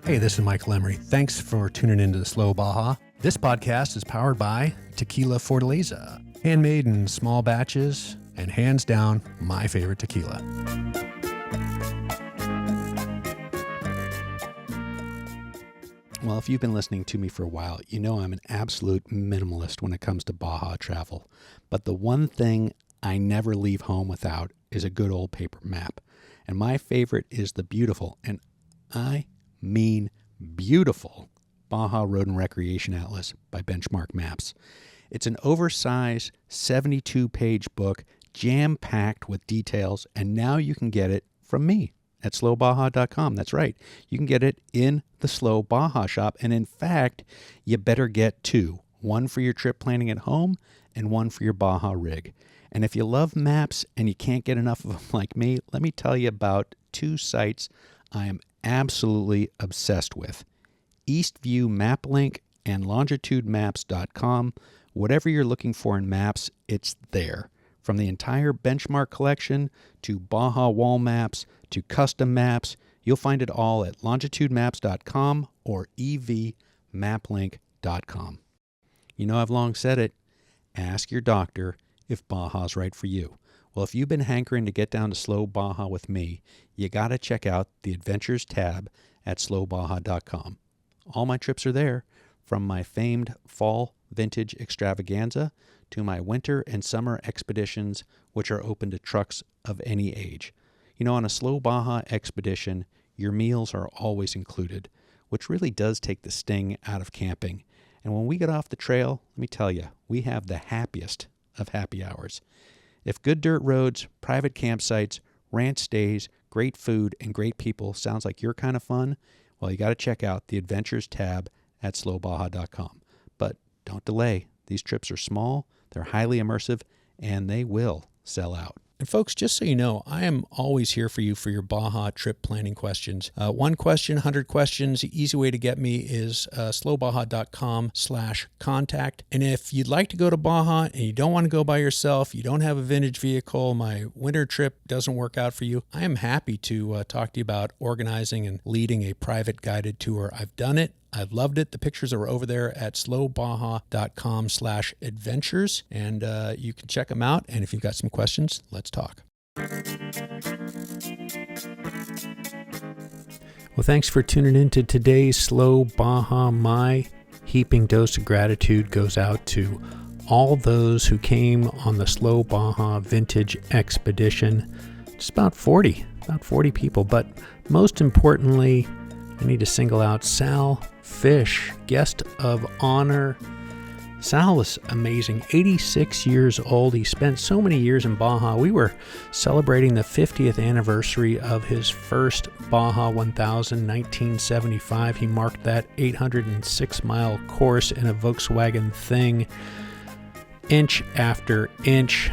Hey, this is Michael Emery. Thanks for tuning into the Slow Baja. This podcast is powered by Tequila Fortaleza, handmade in small batches and hands down my favorite tequila. Well, if you've been listening to me for a while, you know I'm an absolute minimalist when it comes to Baja travel. But the one thing I never leave home without is a good old paper map. And my favorite is the beautiful, and I mean beautiful, Baja Road and Recreation Atlas by Benchmark Maps. It's an oversized 72-page book, jam-packed with details, and now you can get it from me at slowbaja.com. That's right. You can get it in the Slow Baja shop, and in fact, you better get two. One for your trip planning at home and one for your Baja rig. And if you love maps and you can't get enough of them like me, let me tell you about two sites I am absolutely obsessed with. Eastview MapLink and longitudemaps.com. Whatever you're looking for in maps, it's there. From the entire Benchmark collection to Baja wall maps to custom maps, you'll find it all at longitudemaps.com or evmaplink.com. You know, I've long said it, ask your doctor if Baja's right for you. Well, if you've been hankering to get down to Slow Baja with me, you got to check out the Adventures tab at slowbaja.com. All my trips are there, from my famed fall vintage extravaganza to my winter and summer expeditions, which are open to trucks of any age. You know, on a Slow Baja expedition, your meals are always included, which really does take the sting out of camping. And when we get off the trail, let me tell you, we have the happiest of happy hours. If good dirt roads, private campsites, ranch stays, great food, and great people sounds like your kind of fun, well, you got to check out the Adventures tab at slowbaja.com. But don't delay. These trips are small, they're highly immersive, and they will sell out. And folks, just so you know, I am always here for you for your Baja trip planning questions. One question, 100 questions. The easy way to get me is slowbaja.com/contact. And if you'd like to go to Baja and you don't want to go by yourself, you don't have a vintage vehicle, my winter trip doesn't work out for you, I am happy to talk to you about organizing and leading a private guided tour. I've done it. I've loved it. The pictures are over there at slowbaja.com/adventures, and you can check them out. And if you've got some questions, let's talk. Well, thanks for tuning in to today's Slow Baja. My heaping dose of gratitude goes out to all those who came on the Slow Baja Vintage Expedition. It's about 40 people, but most importantly, I need to single out Sal Fish, guest of honor. Sal was amazing, 86 years old. He spent so many years in Baja. We were celebrating the 50th anniversary of his first Baja 1000, 1975. He marked that 806-mile course in a Volkswagen Thing, inch after inch.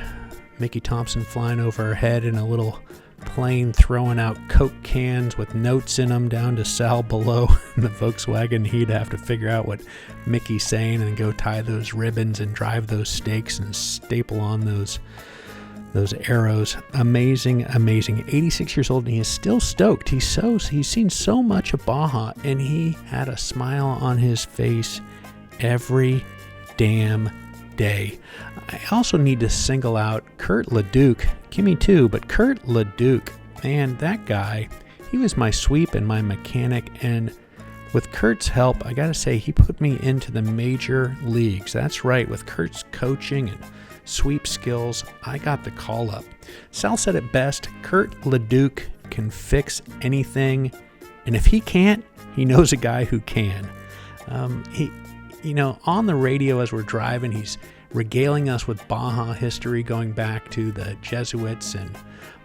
Mickey Thompson flying over our head in a little plane, throwing out Coke cans with notes in them down to Sal below in the Volkswagen. He'd have to figure out what Mickey's saying and go tie those ribbons and drive those stakes and staple on those arrows. Amazing. 86 years old, and he is still stoked. He's seen so much of Baja, and he had a smile on his face every damn day. I also need to single out Kurt Leduc, Kimmy too, but Kurt Leduc, man, that guy, he was my sweep and my mechanic, and with Kurt's help, I gotta say, he put me into the major leagues. That's right, with Kurt's coaching and sweep skills, I got the call up. Sal said it best, Kurt Leduc can fix anything, and if he can't, he knows a guy who can. On the radio as we're driving, he's regaling us with Baja history going back to the Jesuits and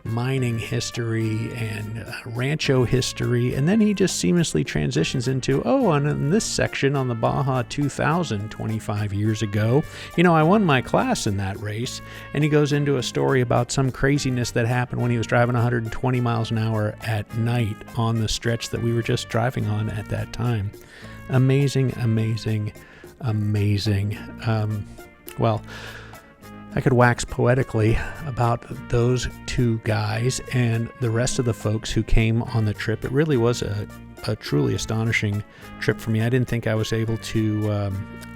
mining history and rancho history, and then he just seamlessly transitions into, and in this section on the Baja 2000 25 years ago, I won my class in that race, and he goes into a story about some craziness that happened when he was driving 120 miles an hour at night on the stretch that we were just driving on at that time. Amazing. Well, I could wax poetically about those two guys and the rest of the folks who came on the trip. It really was a a truly astonishing trip for me. I didn't think I was able to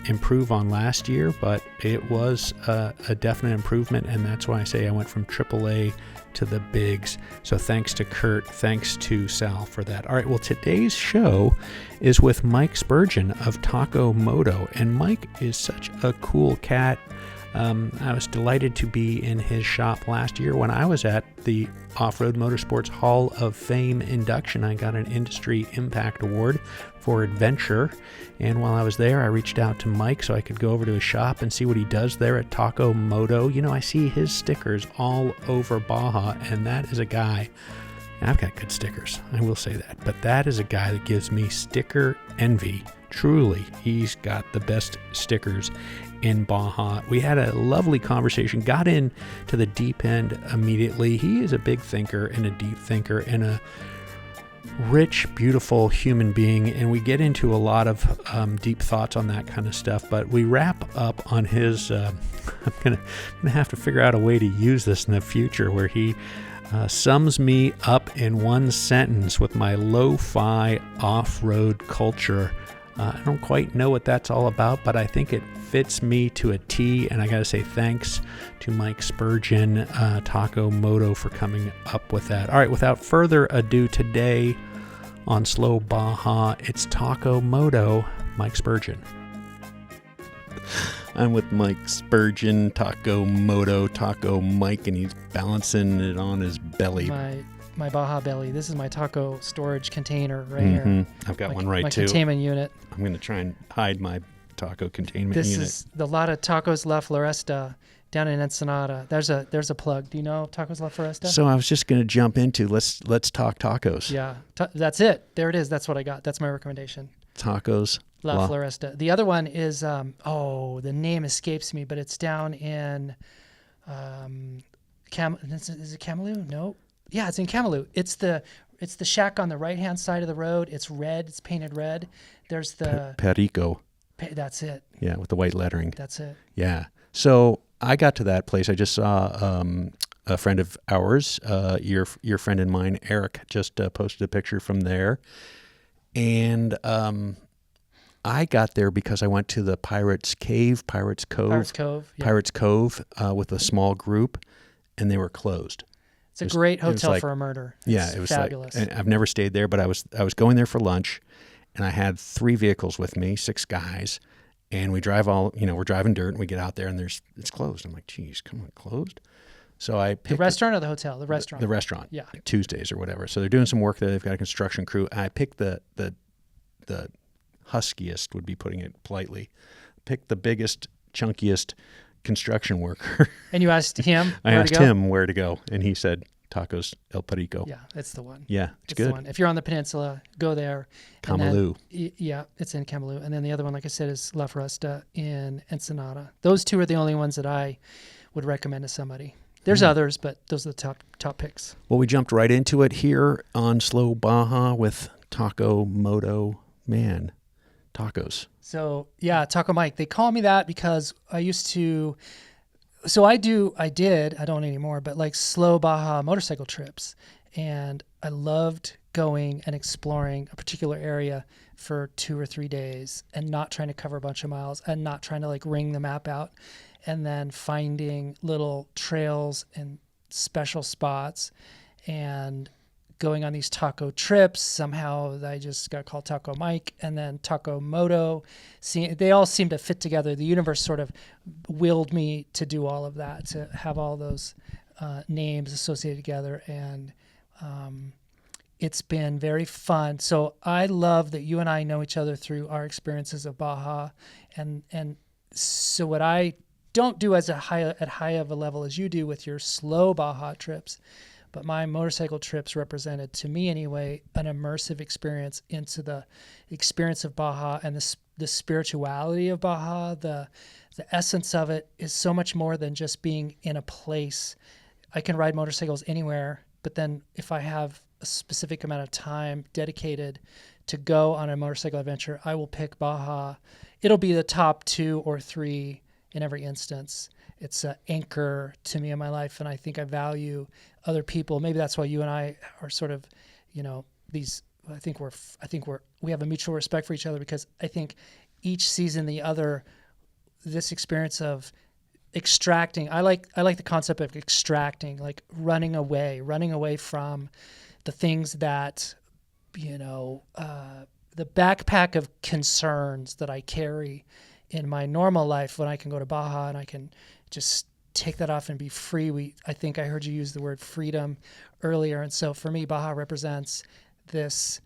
improve on last year, but it was a definite improvement, and that's why I say I went from AAA to the bigs. So thanks to Kurt, thanks to Sal for that. All right, well, today's show is with Mike Spurgin of Taco Moto, and Mike is such a cool cat. I was delighted to be in his shop last year when I was at the Off-Road Motorsports Hall of Fame induction. I got an Industry Impact Award for adventure, and while I was there, I reached out to Mike so I could go over to his shop and see what he does there at Taco Moto. You know, I see his stickers all over Baja, and that is a guy. I've got good stickers, I will say that, but that is a guy that gives me sticker envy. Truly, he's got the best stickers in Baja. We had a lovely conversation, got into the deep end immediately. He is a big thinker and a deep thinker and a rich, beautiful human being, and we get into a lot of deep thoughts on that kind of stuff, but we wrap up on his I'm gonna have to figure out a way to use this in the future where he sums me up in one sentence with my lo-fi off-road culture. I don't quite know what that's all about, but I think it fits me to a T, and I gotta say thanks to Mike Spurgin, Taco Moto, for coming up with that. All right, without further ado, today on Slow Baja, it's Taco Moto, Mike Spurgin. I'm with Mike Spurgin, Taco Moto, Taco Mike, and he's balancing it on his belly. My Baja belly. This is my taco storage container right here. I've got one right too. My containment unit. I'm going to try and hide my taco containment unit. This is the lot of Tacos La Floresta down in Ensenada. There's a plug. Do you know Tacos La Floresta? So I was just going to jump into let's talk tacos. Yeah, that's it. There it is. That's what I got. That's my recommendation. Tacos La Floresta. The other one is the name escapes me, but it's down in is it Camalú? No. Yeah, it's in Camalú. It's the shack on the right-hand side of the road. It's red. It's painted red. There's the Perico. That's it. Yeah, with the white lettering. That's it. Yeah. So I got to that place. I just saw a friend of ours, your friend and mine, Eric, just posted a picture from there. And I got there because I went to the Pirates Cove with a small group, and they were closed. It's a great hotel for a murder. It was fabulous. And I've never stayed there, but I was going there for lunch, and I had 3 vehicles with me, 6 guys, and we drive we're driving dirt, and we get out there, and it's closed. I'm like, geez, come on, closed? So I picked the restaurant or the hotel? The restaurant. The restaurant. Yeah. Tuesdays or whatever. So they're doing some work there. They've got a construction crew. And I picked the huskiest, would be putting it politely. Picked the biggest, chunkiest construction worker. And you asked him I asked him where to go, and he said Tacos El Perico. Yeah, that's the one. Yeah, it's good. The one. If you're on the peninsula, go there. Camalú. Yeah, it's in Camalú. And then the other one, like I said, is La Floresta in Ensenada. Those 2 are the only ones that I would recommend to somebody. There's others, but those are the top picks. Well, we jumped right into it here on Slow Baja with Taco Moto. Man, tacos. So, yeah, Taco Mike. They call me that because I used to... So I don't anymore, but like slow Baja motorcycle trips. And I loved going and exploring a particular area for 2 or 3 days and not trying to cover a bunch of miles and not trying to like wring the map out, and then finding little trails and special spots and going on these taco trips. Somehow I just got called Taco Mike, and then Taco Moto. They all seem to fit together. The universe sort of willed me to do all of that, to have all those names associated together. And it's been very fun. So I love that you and I know each other through our experiences of Baja. And so what I don't do as high of a level as you do with your slow Baja trips, but my motorcycle trips represented, to me anyway, an immersive experience into the experience of Baja and the spirituality of Baja. The essence of it is so much more than just being in a place. I can ride motorcycles anywhere, but then if I have a specific amount of time dedicated to go on a motorcycle adventure, I will pick Baja. It'll be the top 2 or 3 in every instance. It's an anchor to me in my life, and I think I value other people. Maybe that's why you and I are sort of, these we have a mutual respect for each other, because I think each season this experience of extracting, I like the concept of extracting, like running away from the things that, the backpack of concerns that I carry in my normal life, when I can go to Baja and I can just take that off and be free. I think I heard you use the word freedom earlier. And so for me, Baja represents this.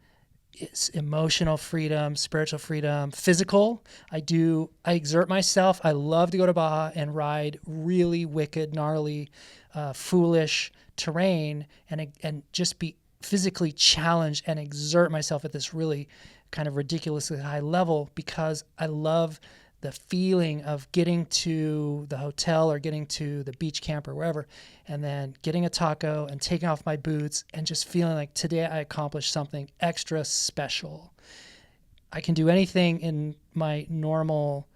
It's emotional freedom, spiritual freedom, physical. I exert myself. I love to go to Baja and ride really wicked, gnarly, foolish terrain and just be physically challenged and exert myself at this really kind of ridiculously high level, because I love the feeling of getting to the hotel or getting to the beach camp or wherever, and then getting a taco and taking off my boots and just feeling like today I accomplished something extra special. I can do anything in my normal,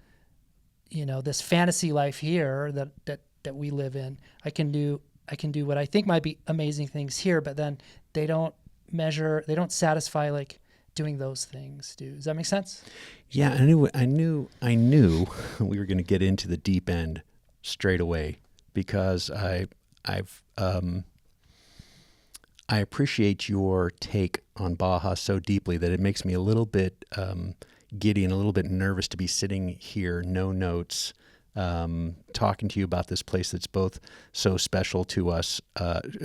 this fantasy life here that we live in. I can do what I think might be amazing things here, but then they don't satisfy like doing those things. Does that make sense? Yeah, I knew we were going to get into the deep end straight away, because I appreciate your take on Baja so deeply that it makes me a little bit giddy and a little bit nervous to be sitting here, no notes, talking to you about this place that's both so special to us,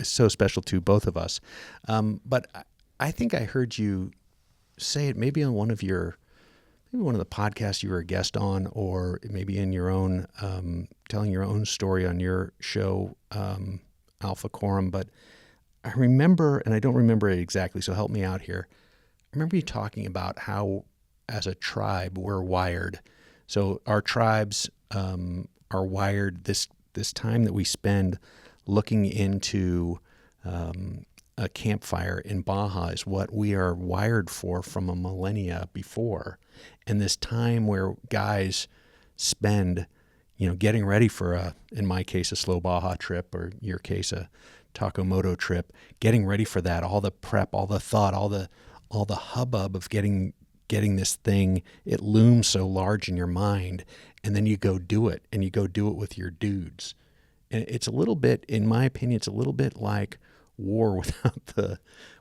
so special to both of us. But I think I heard you say it maybe on one of the podcasts you were a guest on, or maybe in your own, telling your own story on your show, Alpha Quorum. But I remember, and I don't remember it exactly, so help me out here. I remember you talking about how, as a tribe, we're wired. So our tribes are wired. This time that we spend looking into a campfire in Baja is what we are wired for from a millennia before. And this time where guys spend, getting ready for in my case, a slow Baja trip, or your case, a Taco Moto trip, getting ready for that, all the prep, all the thought, all the hubbub of getting this thing, it looms so large in your mind, and then you go do it, and you go do it with your dudes. And it's a little bit, in my opinion, it's a little bit like war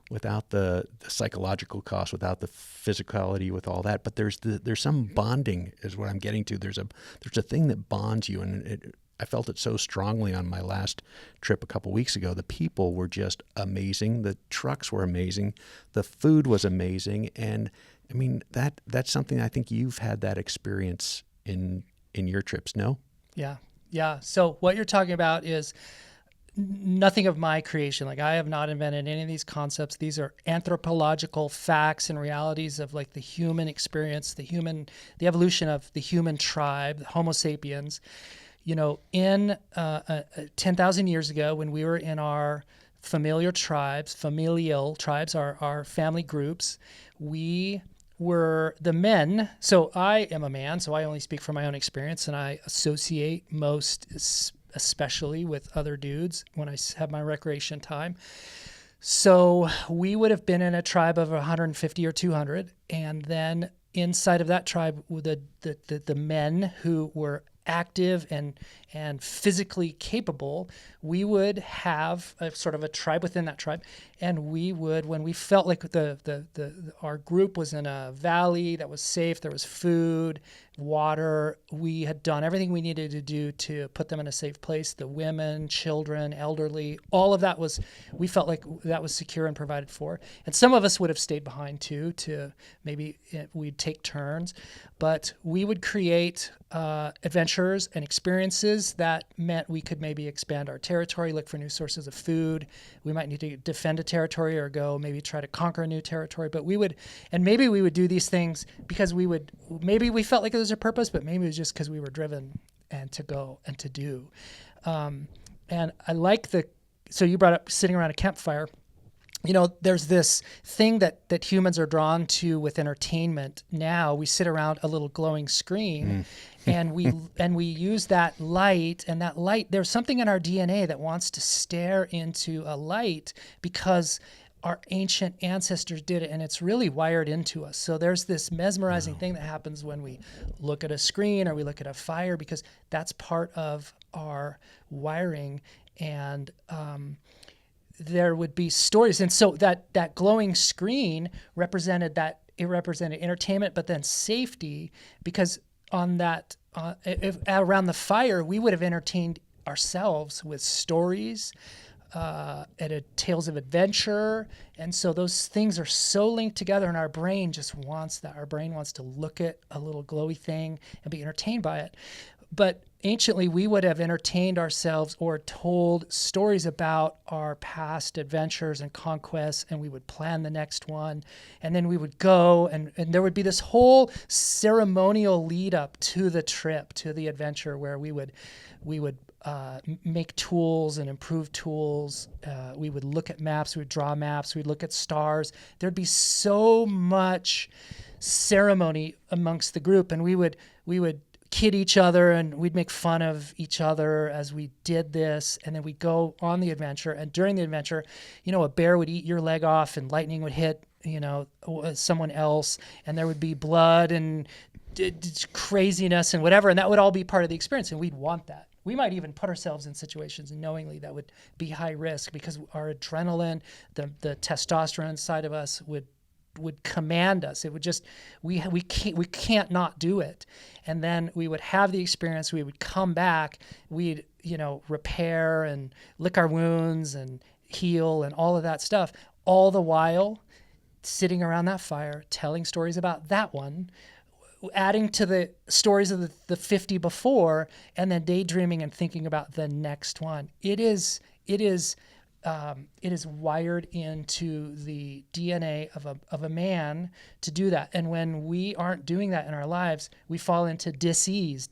without the psychological cost, without the physicality, with all that. But there's some bonding, is what I'm getting to. There's a thing that bonds you, and I felt it so strongly on my last trip a couple weeks ago. The people were just amazing. The trucks were amazing. The food was amazing. And I mean, that's something I think you've had that experience in your trips, no? Yeah. So what you're talking about is nothing of my creation. Like, I have not invented any of these concepts. These are anthropological facts and realities of like the human experience, the evolution of the human tribe, the Homo sapiens. In 10,000 years ago, when we were in our familial tribes, our family groups, we were the men. So I am a man, so I only speak from my own experience, and I associate most especially with other dudes when I have my recreation time. So we would have been in a tribe of 150 or 200, and then inside of that tribe, the men who were active and physically capable, we would have a sort of a tribe within that tribe, and we would, when we felt like our group was in a valley that was safe, there was food, water, we had done everything we needed to do to put them in a safe place. The women, children, elderly, all of that we felt like that was secure and provided for. And some of us would have stayed behind too, to maybe we'd take turns, but we would create adventures and experiences that meant we could maybe expand our territory, look for new sources of food. We might need to defend a territory or go maybe try to conquer a new territory. But maybe we would do these things because maybe we felt like it was a purpose, but maybe it was just because we were driven and to go and to do. And I like so you brought up sitting around a campfire. There's this thing that humans are drawn to with entertainment. Now we sit around a little glowing screen and we use that light, and that light, there's something in our DNA that wants to stare into a light, because our ancient ancestors did it, and it's really wired into us. So there's this mesmerizing thing that happens when we look at a screen or we look at a fire, because that's part of our wiring. And there would be stories. And so that glowing screen represented entertainment, but then safety, because on that, around the fire, we would have entertained ourselves with stories, tales of adventure. And so those things are so linked together, and our brain just wants that. Our brain wants to look at a little glowy thing and be entertained by it. But anciently, we would have entertained ourselves or told stories about our past adventures and conquests, and we would plan the next one. And then we would go, and there would be this whole ceremonial lead up to the trip, to the adventure, where we would make tools and improve tools. We would look at maps, we would draw maps, we'd look at stars. There'd be so much ceremony amongst the group, and we would kid each other, and we'd make fun of each other as we did this. And then we'd go on the adventure, and during the adventure, a bear would eat your leg off, and lightning would hit someone else, and there would be blood and craziness and whatever, and that would all be part of the experience, and we'd want that. We might even put ourselves in situations knowingly that would be high risk, because our adrenaline, the testosterone inside of us would command us. It would just, we can't not do it. And then we would have the experience, we would come back, we'd, repair and lick our wounds and heal and all of that stuff, all the while sitting around that fire, telling stories about that one, adding to the stories of the 50 before, and then daydreaming and thinking about the next one. It is wired into the DNA of a man to do that. And when we aren't doing that in our lives, we fall into disease.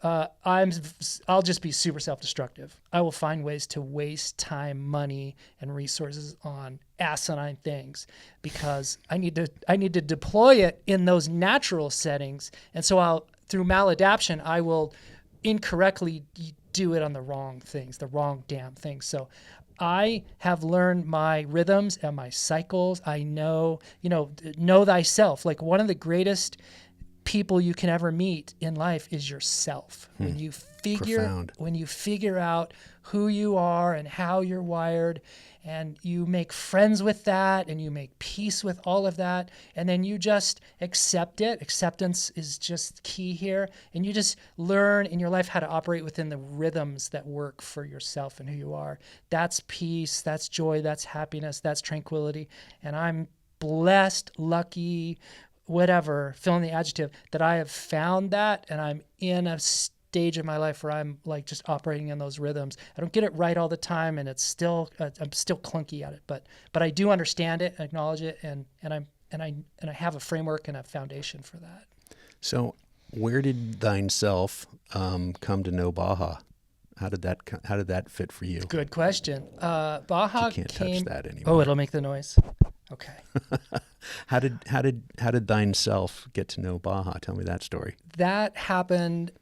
I'll just be super self-destructive. I will find ways to waste time, money, and resources on asinine things, because I need to deploy it in those natural settings. And so through maladaption, I will incorrectly do it on the wrong things, the wrong damn things. So I have learned my rhythms and my cycles. I know thyself. Like, one of the greatest people you can ever meet in life is yourself. When you figure out who you are and how you're wired, and you make friends with that, and you make peace with all of that, and then you just accept it. Acceptance is just key here. And you just learn in your life how to operate within the rhythms that work for yourself and who you are. That's peace, that's joy, that's happiness, that's tranquility. And I'm blessed, lucky, whatever, fill in the adjective, that I have found that, and I'm in a stage of my life where I'm like just operating in those rhythms. I don't get it right all the time, and it's still I'm still clunky at it, but I do understand it, acknowledge it, and I have a framework and a foundation for that. So, where did thine self come to know Baja? How did that fit for you? Good question. Baja you can't came. Touch that anymore. Oh, it'll make the noise. Okay. How did thine self get to know Baja? Tell me that story. That happened.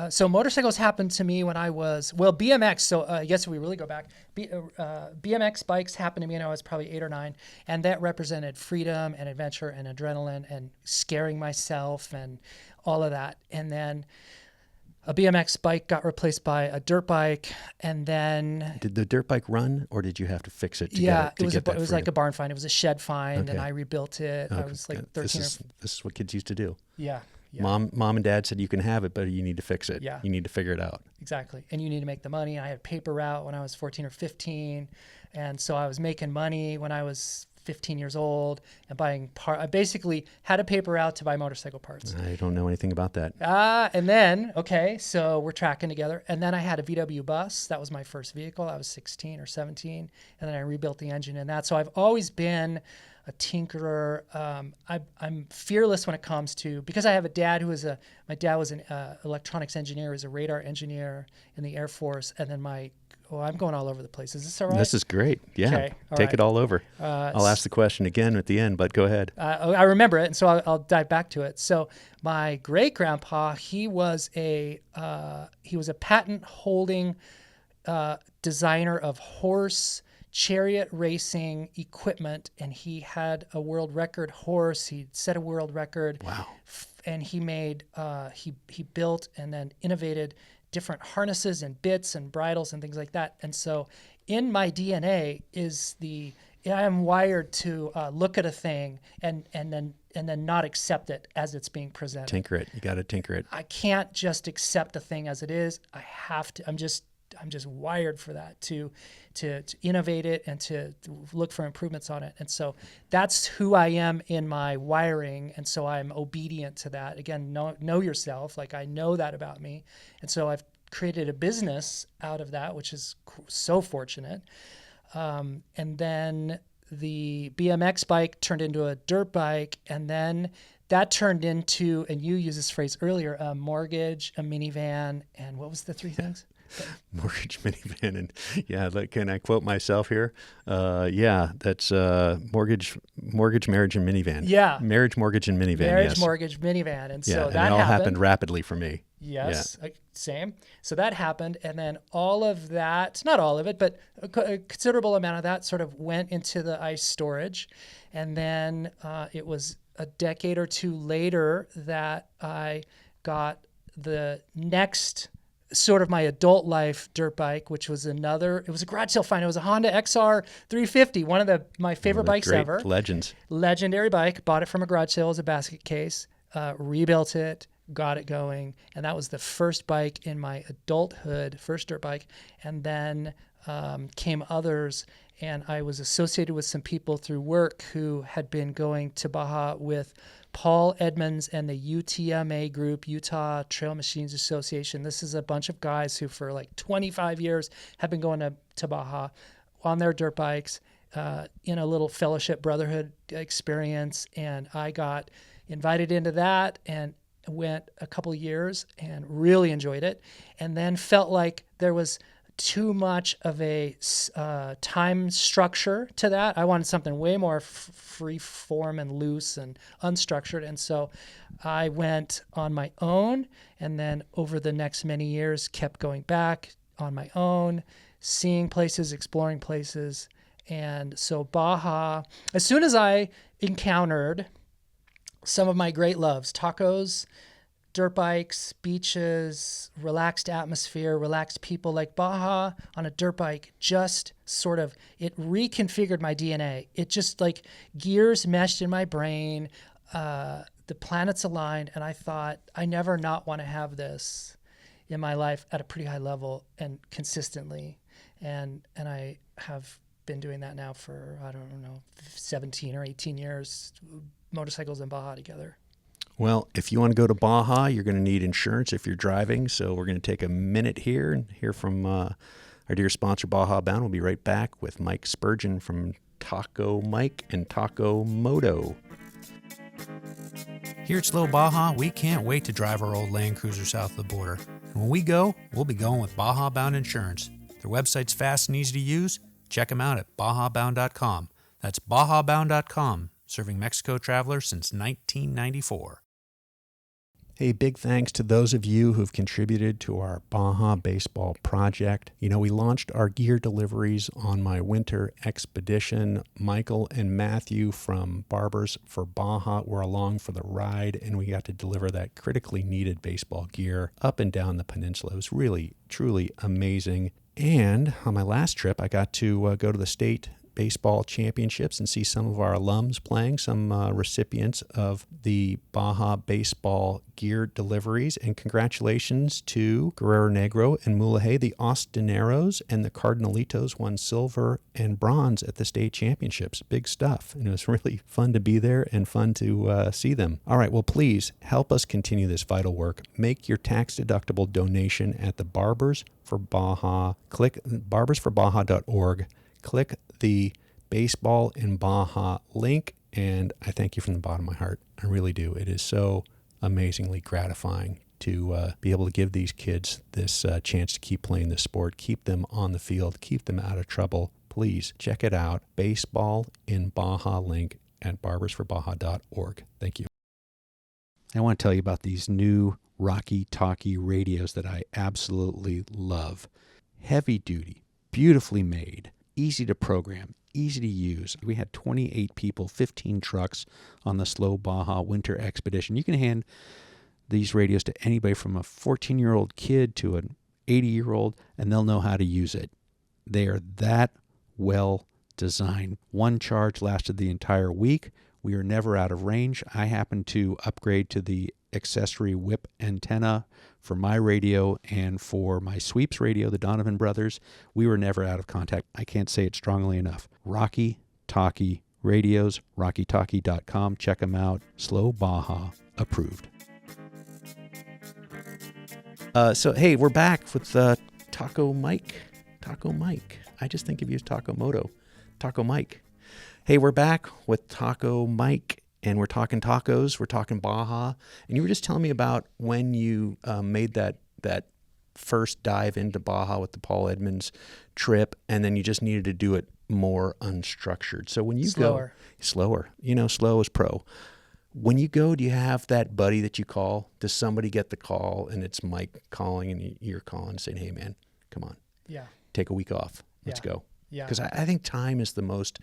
So motorcycles happened to me when I was, BMX. So I guess if we really go back, BMX bikes happened to me when I was probably 8 or 9. And that represented freedom and adventure and adrenaline and scaring myself and all of that. And then a BMX bike got replaced by a dirt bike, and then... Did the dirt bike run, or did you have to fix it to get it? It was like a barn find. It was a shed find, and I rebuilt it. Okay. I was like 13 This is what kids used to do. Yeah. Mom and dad said you can have it, but you need to fix it. Yeah. You need to figure it out. Exactly. And you need to make the money. I had paper route when I was 14 or 15, and so I was making money when I was 15 years old and buying parts. I basically had a paper route to buy motorcycle parts. I don't know anything about that. And then, so we're tracking together. And then I had a VW bus. That was my first vehicle. I was 16 or 17. And then I rebuilt the engine in that. So I've always been a tinkerer. I'm fearless when it comes to, because I have a dad my dad was an electronics engineer, he was a radar engineer in the Air Force. And then I'm going all over the place. Is this all right? This is great. Yeah. Okay. Take it all over. I'll ask the question again at the end, but go ahead. I remember it, and so I'll dive back to it. So my great grandpa, he was a patent holding designer of horse chariot racing equipment, and he had a world record horse. He set a world record. Wow. And he made, he built and then innovated different harnesses and bits and bridles and things like that. And so in my DNA is I am wired to look at a thing and then not accept it as it's being presented. Tinker it. You got to tinker it. I can't just accept a thing as it is. I have to. I'm just wired for that, to innovate it and to look for improvements on it. And so that's who I am in my wiring. And so I'm obedient to that. Again, know yourself. Like, I know that about me. And so I've created a business out of that, which is so fortunate. And then the BMX bike turned into a dirt bike. And then that turned into, and you used this phrase earlier, a mortgage, a minivan, and what was the three things? Mortgage, minivan, and can I quote myself here? That's mortgage, marriage, and minivan. Yeah. Marriage, mortgage, and minivan. Marriage, mortage, minivan. And so and that it all happened rapidly for me. Yes, same. So that happened. And then all of that, not all of it, but a considerable amount of that sort of went into the ice storage. And then it was a decade or two later that I got the next sort of my adult life dirt bike, which was it was a garage sale find. It was a Honda XR 350, one of my favorite bikes ever. Legendary bike. Bought it from a garage sale as a basket case, rebuilt it, got it going. And that was the first bike in my adulthood, first dirt bike. And then came others. And I was associated with some people through work who had been going to Baja with Paul Edmonds and the UTMA group, Utah Trail Machines Association. This is a bunch of guys who for like 25 years have been going to Baja on their dirt bikes in a little fellowship brotherhood experience. And I got invited into that and went a couple of years and really enjoyed it. And then felt like there was too much of a time structure to that. I wanted something way more free form and loose and unstructured. And so I went on my own, and then over the next many years kept going back on my own, seeing places, exploring places. And so Baja, as soon as I encountered some of my great loves, tacos, dirt bikes, beaches, relaxed atmosphere, relaxed people, like Baja on a dirt bike, just sort of, it reconfigured my DNA. It just like gears meshed in my brain, the planets aligned, and I thought, I never not want to have this in my life at a pretty high level and consistently. And I have been doing that now for, I don't know, 17 or 18 years, motorcycles and Baja together. Well, if you want to go to Baja, you're going to need insurance if you're driving. So we're going to take a minute here and hear from our dear sponsor, Baja Bound. We'll be right back with Mike Spurgin from Taco Mike and Taco Moto. Here at Slow Baja, we can't wait to drive our old Land Cruiser south of the border. And when we go, we'll be going with Baja Bound Insurance. Their website's fast and easy to use. Check them out at bajabound.com. That's bajabound.com, serving Mexico travelers since 1994. Hey, big thanks to those of you who've contributed to our Baja Baseball project. You know, we launched our gear deliveries on my winter expedition. Michael and Matthew from Barbers for Baja were along for the ride, and we got to deliver that critically needed baseball gear up and down the peninsula. It was really, truly amazing. And on my last trip, I got to go to the state baseball championships and see some of our alums playing, some recipients of the Baja baseball gear deliveries. And congratulations to Guerrero Negro and Mulegé. The Austineros and the Cardinalitos won silver and bronze at the state championships. Big stuff. And it was really fun to be there and fun to see them. All right, well, please help us continue this vital work. Make your tax-deductible donation at the Barbers for Baja. Click barbersforbaja.org. Click the Baseball in Baja link, and I thank you from the bottom of my heart. I really do. It is so amazingly gratifying to be able to give these kids this chance to keep playing this sport, keep them on the field, keep them out of trouble. Please check it out. Baseball in Baja link at barbersforbaja.org. Thank you. I want to tell you about these new Rocky Talkie radios that I absolutely love. heavy duty, beautifully made, easy to program, easy to use. We had 28 people, 15 trucks on the slow Baja Winter Expedition. You can hand these radios to anybody from a 14-year-old kid to an 80-year-old, and they'll know how to use it. They are that well designed. One charge lasted the entire week. We are never out of range. I happened to upgrade to the accessory whip antenna for my radio and for my sweeps radio, the Donovan brothers. We were never out of contact. I can't say it strongly enough. Rocky Talkie radios, rockytalkie.com. Check them out. Slow Baja approved. So, hey, we're back with Taco Mike. Taco Mike. I just think of you as Taco Moto. Taco Mike. Hey, we're back with Taco Mike, and we're talking tacos. We're talking Baja. And you were just telling me about when you made that first dive into Baja with the Paul Edmonds trip, and then you just needed to do it more unstructured. So when you go... Slower. You know, slow is pro. When you go, do you have that buddy that you call? Does somebody get the call, and it's Mike calling, and you're calling saying, hey, man, come on. Yeah. Take a week off. Let's go. Yeah. Because I think time is the most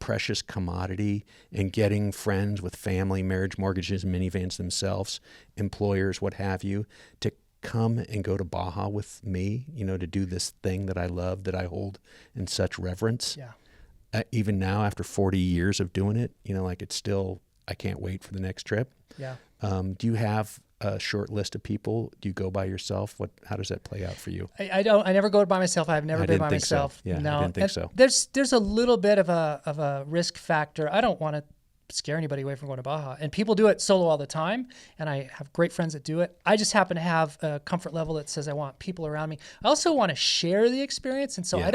precious commodity in getting friends with family, marriage, mortgages, minivans themselves, employers, what have you, to come and go to Baja with me, you know, to do this thing that I love, that I hold in such reverence. Yeah. Even now, after 40 years of doing it, you know, like it's still, I can't wait for the next trip. Yeah. Do you have a short list of people? Do you go by yourself? How does that play out for you? I don't. I never go by myself. I've never been by myself. So. Yeah, no, I didn't think so. There's a little bit of a risk factor. I don't want to scare anybody away from going to Baja. And people do it solo all the time, and I have great friends that do it. I just happen to have a comfort level that says I want people around me. I also want to share the experience, and so I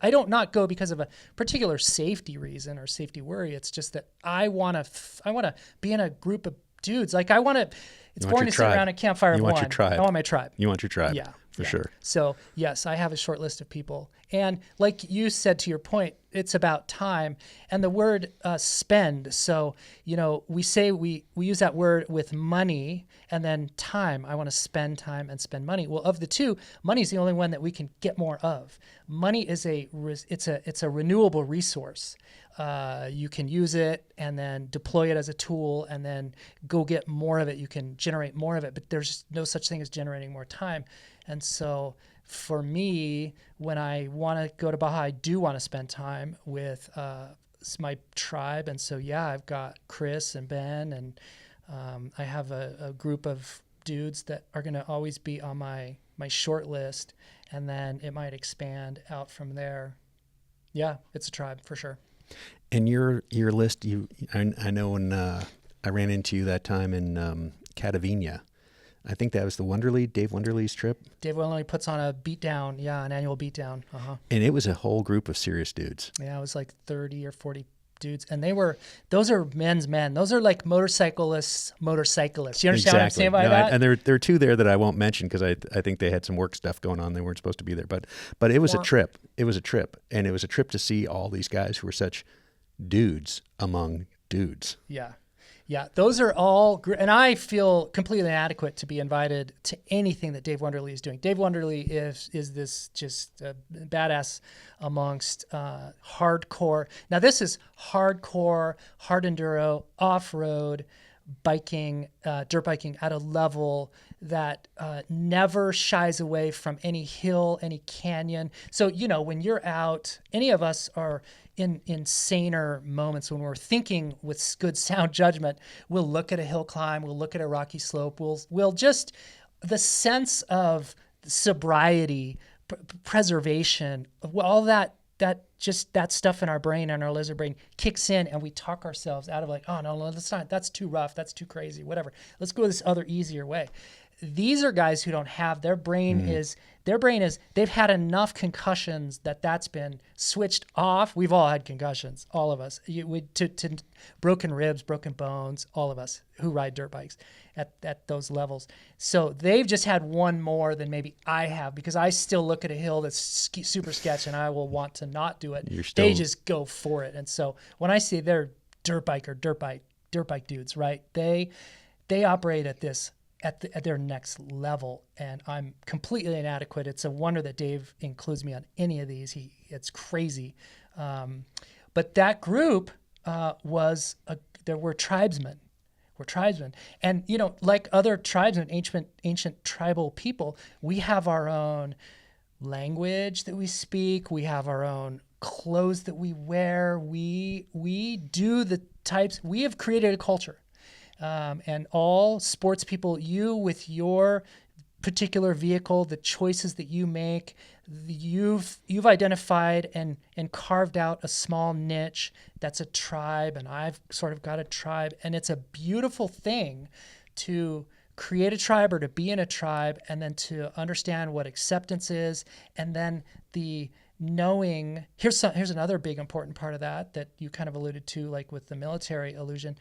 don't not go because of a particular safety reason or safety worry. It's just that I want to be in a group of dudes. Like I want to. It's boring to sit around a campfire of one. You want your tribe. I want my tribe. You want your tribe. Yeah. For sure. So yes, I have a short list of people. And like you said, to your point, it's about time and the word spend. So, you know, we say we use that word with money and then time. I want to spend time and spend money. Well, of the two, money is the only one that we can get more of. Money is it's a renewable resource. You can use it and then deploy it as a tool and then go get more of it. You can generate more of it, but there's no such thing as generating more time. And so for me, when I want to go to Baja, I do want to spend time with my tribe. And so, yeah, I've got Chris and Ben, and I have a group of dudes that are going to always be on my short list. And then it might expand out from there. Yeah, it's a tribe for sure. And your list, I know when I ran into you that time in Catavina, I think that was the Dave Wonderly's trip. Dave Wonderly puts on a beatdown, an annual beatdown. And it was a whole group of serious dudes. Yeah, it was like 30 or 40 dudes. And those are men's men. Those are like motorcyclists. You understand what I'm saying by that? And there are two there that I won't mention because I think they had some work stuff going on. They weren't supposed to be there. But it was a trip. It was a trip. And it was a trip to see all these guys who were such dudes among dudes. Yeah. Yeah, those are all, and I feel completely inadequate to be invited to anything that Dave Wonderly is doing. Dave Wonderly is this just badass amongst hardcore. Now this is hardcore, hard enduro, off-road biking, dirt biking at a level that never shies away from any hill, any canyon. So, you know, when you're out, any of us are in saner moments when we're thinking with good sound judgment, we'll look at a hill climb, we'll look at a rocky slope, we'll just, the sense of sobriety, preservation, all that stuff in our brain and our lizard brain kicks in, and we talk ourselves out of like, oh no, that's too rough, that's too crazy, whatever. Let's go this other easier way. These are guys who don't have, their brain is, they've had enough concussions that's been switched off. We've all had concussions, all of us, to broken ribs, broken bones, all of us who ride dirt bikes at those levels. So they've just had one more than maybe I have, because I still look at a hill that's super sketch and I will want to not do it. They just go for it. And so when I say they're dirt bike dudes, right? They operate at this at their next level, and I'm completely inadequate. It's a wonder that Dave includes me on any of these. It's crazy. But that group there were tribesmen. And, like other tribesmen, ancient tribal people, we have our own language that we speak. We have our own clothes that we wear. We do the types. We have created a culture. And all sports people, you with your particular vehicle, the choices that you make, you've identified and carved out a small niche that's a tribe, and I've sort of got a tribe, and it's a beautiful thing to create a tribe or to be in a tribe, and then to understand what acceptance is, and then the knowing. Here's another big important part of that you kind of alluded to, like with the military illusion.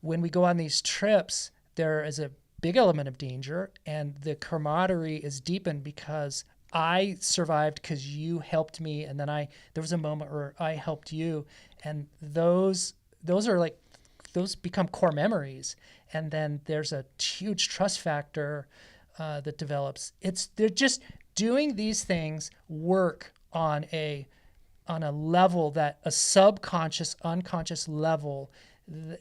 When we go on these trips, there is a big element of danger, and the camaraderie is deepened because I survived because you helped me, and then there was a moment where I helped you, and those become core memories, and then there's a huge trust factor that develops. They're just doing these things work on a level, that a subconscious, unconscious level.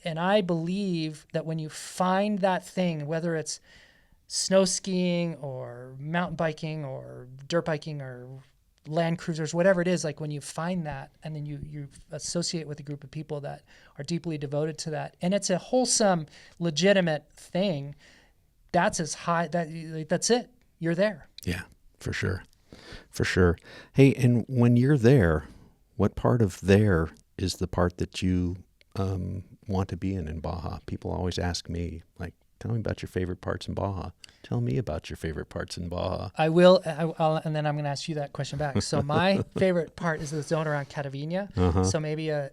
And I believe that when you find that thing, whether it's snow skiing or mountain biking or dirt biking or land cruisers, whatever it is, like when you find that and then you associate with a group of people that are deeply devoted to that, and it's a wholesome, legitimate thing, that's it. You're there. Yeah, for sure. Hey, and when you're there, what part of there is the part that you want to be in Baja? People always ask me, like, tell me about your favorite parts in Baja. Tell me about your favorite parts in Baja. I'll, and then I'm going to ask you that question back. So my favorite part is the zone around Catavina. Uh-huh. So maybe a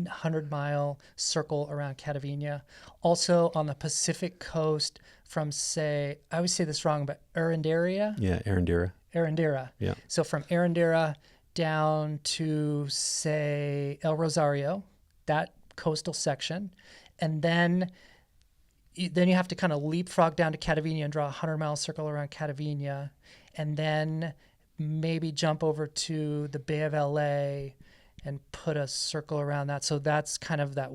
100-mile circle around Catavina. Also on the Pacific coast from, say, I always say this wrong, but Erindera? Yeah, Erindera. Yeah. So from Erindera down to, say, El Rosario, that coastal section, and then you have to kind of leapfrog down to Catavina and draw a 100-mile circle around Catavina, and then maybe jump over to the Bay of LA and put a circle around that. So that's kind of that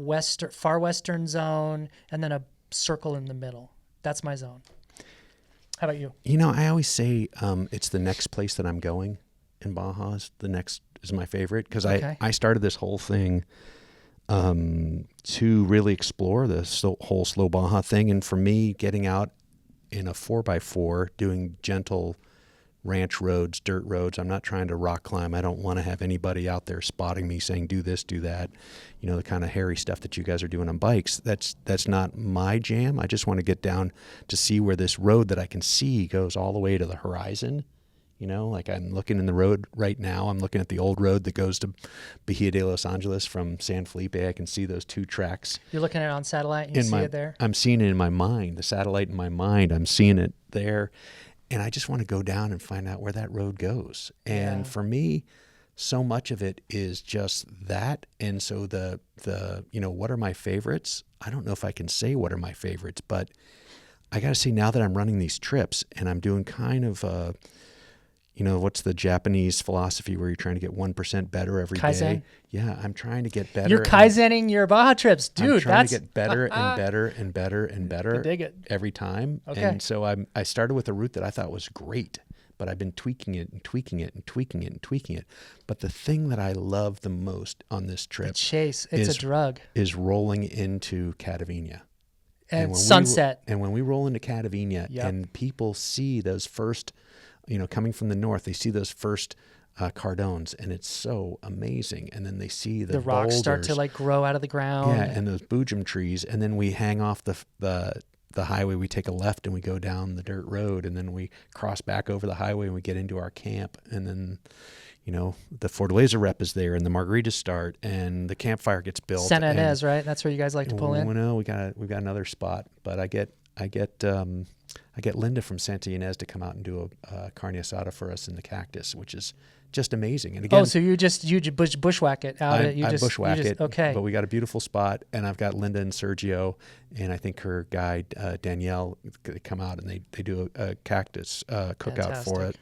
far western zone, and then a circle in the middle. That's my zone. How about you? I always say it's the next place that I'm going in Baja is my favorite, because I started this whole thing to really explore the whole slow Baja thing. And for me, getting out in a 4x4, doing gentle ranch roads, dirt roads, I'm not trying to rock climb. I don't want to have anybody out there spotting me saying, do this, do that. The kind of hairy stuff that you guys are doing on bikes. That's not my jam. I just want to get down to see where this road that I can see goes all the way to the horizon. Like I'm looking in the road right now. I'm looking at the old road that goes to Bahia de Los Angeles from San Felipe. I can see those two tracks. You're looking at it on satellite and you see it there? I'm seeing it in my mind, the satellite in my mind. I'm seeing it there. And I just want to go down and find out where that road goes. And for me, so much of it is just that. And so the what are my favorites? I don't know if I can say what are my favorites, but I got to say, now that I'm running these trips and I'm doing kind of what's the Japanese philosophy where you're trying to get 1% better every day? Yeah, I'm trying to get better. You're Kaizening your Baja trips, dude. I'm trying to get better and better and better and better I dig it. every time. Okay. And so I started with a route that I thought was great, but I've been tweaking it and tweaking it and tweaking it and tweaking it. But the thing that I love the most on this trip, the chase, it's a drug, is rolling into Catavina. And sunset. And when we roll into Catavina and people see those first, coming from the north, they see those first cardones, and it's so amazing. And then they see the rocks boulders start to grow out of the ground. Yeah, and those boojum trees. And then we hang off the highway. We take a left and we go down the dirt road, and then we cross back over the highway and we get into our camp. And then, the Fortaleza rep is there, and the margaritas start, and the campfire gets built. Santa Ynez, right? That's where you guys like to pull in. No, we've got another spot, but I get I get Linda from Santa Ynez to come out and do a carne asada for us in the Cactus, which is just amazing. And again, so you bushwhack it out. I bushwhack it. Okay. But we got a beautiful spot, and I've got Linda and Sergio, and I think her guide Danielle come out and they do a cactus cookout for it,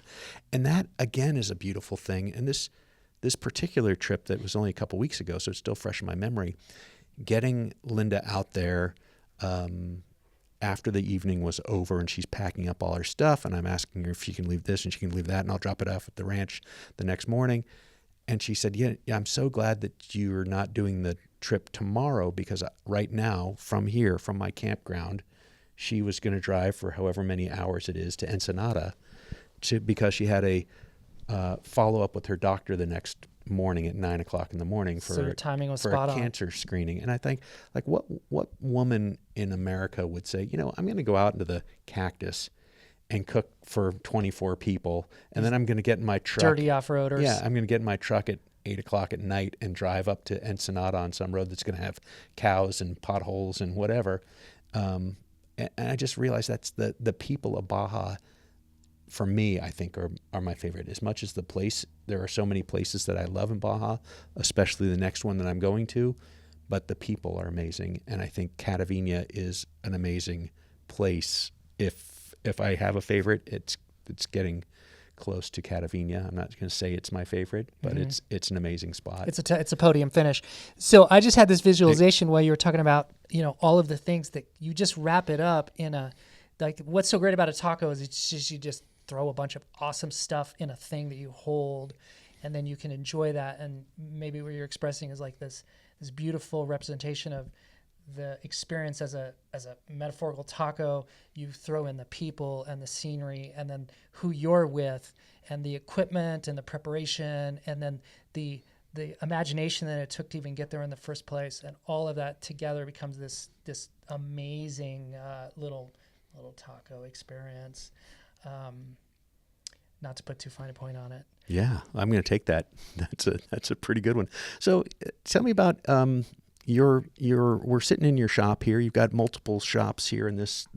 and that again is a beautiful thing. And this particular trip that was only a couple weeks ago, so it's still fresh in my memory. Getting Linda out there after the evening was over, and she's packing up all her stuff, and I'm asking her if she can leave this and she can leave that, and I'll drop it off at the ranch the next morning. And she said, yeah, I'm so glad that you're not doing the trip tomorrow, because right now, from here, from my campground, she was going to drive for however many hours it is to Ensenada because she had a follow-up with her doctor the next morning at 9 o'clock in the morning so your timing was for spot a on. cancer screening. And I think, like, what woman in America would say, I'm going to go out into the Cactus and cook for 24 people, and then I'm going to get in my truck. Dirty off-roaders. Yeah, I'm going to get in my truck at 8 o'clock at night and drive up to Ensenada on some road that's going to have cows and potholes and whatever. And I just realized that's the people of Baja, for me, I think are my favorite. As much as the place, there are so many places that I love in Baja, especially the next one that I'm going to, but the people are amazing. And I think Catavina is an amazing place. If I have a favorite, it's getting close to Catavina. I'm not going to say it's my favorite, but it's an amazing spot. It's a podium finish. So I just had this visualization while you were talking about, all of the things that you just wrap it up in like what's so great about a taco is it's just, you just throw a bunch of awesome stuff in a thing that you hold, and then you can enjoy that. And maybe what you're expressing is like this beautiful representation of the experience as a metaphorical taco. You throw in the people and the scenery, and then who you're with, and the equipment and the preparation, and then the imagination that it took to even get there in the first place, and all of that together becomes this amazing little taco experience. Not to put too fine a point on it. Yeah, I'm going to take that. That's a pretty good one. So tell me about we're sitting in your shop here. You've got multiple shops here in this